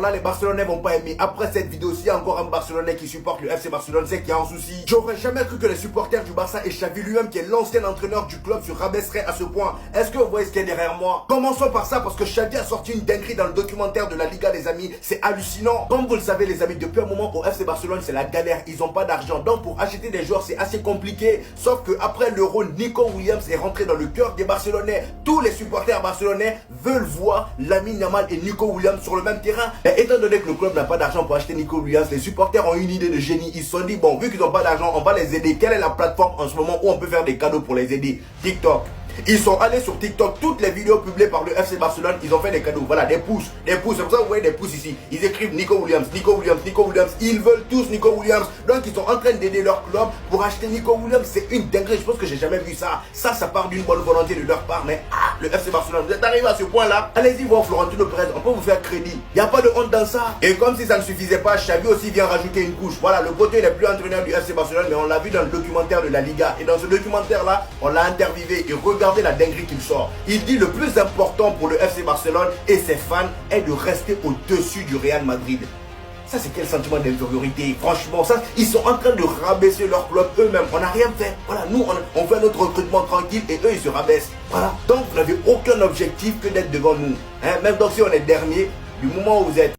là les Barcelonais vont pas aimer. Après cette vidéo, s'il y a encore un Barcelonais qui supporte le FC Barcelone, c'est qu'il y a un souci. J'aurais jamais cru que les supporters du Barça et Xavi lui-même, qui est l'ancien entraîneur du club, se rabaisseraient à ce point. Est-ce que vous voyez ce qu'il y a derrière moi? Commençons par ça, parce que Xavi a sorti une dinguerie dans le documentaire de la Liga, les amis. C'est hallucinant. Comme vous le savez, les amis, depuis un moment au FC Barcelone, c'est la galère. Ils ont pas d'argent. Donc pour acheter des joueurs, c'est assez compliqué. Sauf que après l'Euro, Nico Williams est rentré dans le cœur des Barcelonais. Tous les supporters barcelonais veulent voir Lamine Yamal et Nico Williams sur le même terrain. Et étant donné que le club n'a pas d'argent pour acheter Nico Williams, les supporters ont une idée de génie. Ils se sont dit, bon, vu qu'ils n'ont pas d'argent, on va les aider. Quelle est la plateforme en ce moment où on peut faire des cadeaux pour les aider? TikTok. Ils sont allés sur TikTok, toutes les vidéos publiées par le FC Barcelone, ils ont fait des cadeaux. Voilà, des pouces, c'est pour ça que vous voyez des pouces ici. Ils écrivent Nico Williams, Nico Williams, Nico Williams. Ils veulent tous Nico Williams. Donc ils sont en train d'aider leur club pour acheter Nico Williams. C'est une dinguerie, je pense que j'ai jamais vu ça. Ça part d'une bonne volonté de leur part. Mais le FC Barcelone, vous êtes arrivé à ce point-là. Allez-y voir Florentino Pérez, on peut vous faire crédit. Il n'y a pas de honte dans ça. Et comme si ça ne suffisait pas, Xavi aussi vient rajouter une couche. Voilà, le côté n'est plus entraîneur du FC Barcelone, mais on l'a vu dans le documentaire de la Liga. Et dans ce documentaire-là, on l'a interviewé et regardez la dinguerie qu'il sort. Il dit le plus important pour le FC Barcelone et ses fans est de rester au-dessus du Real Madrid. Ça, c'est quel sentiment d'infériorité? Franchement, ça, ils sont en train de rabaisser leur club eux-mêmes. On n'a rien fait. Voilà, nous, on fait notre recrutement tranquille et eux, ils se rabaissent. Voilà. Donc, vous n'avez aucun objectif que d'être devant nous. Hein? Même donc, si on est dernier, du moment où vous êtes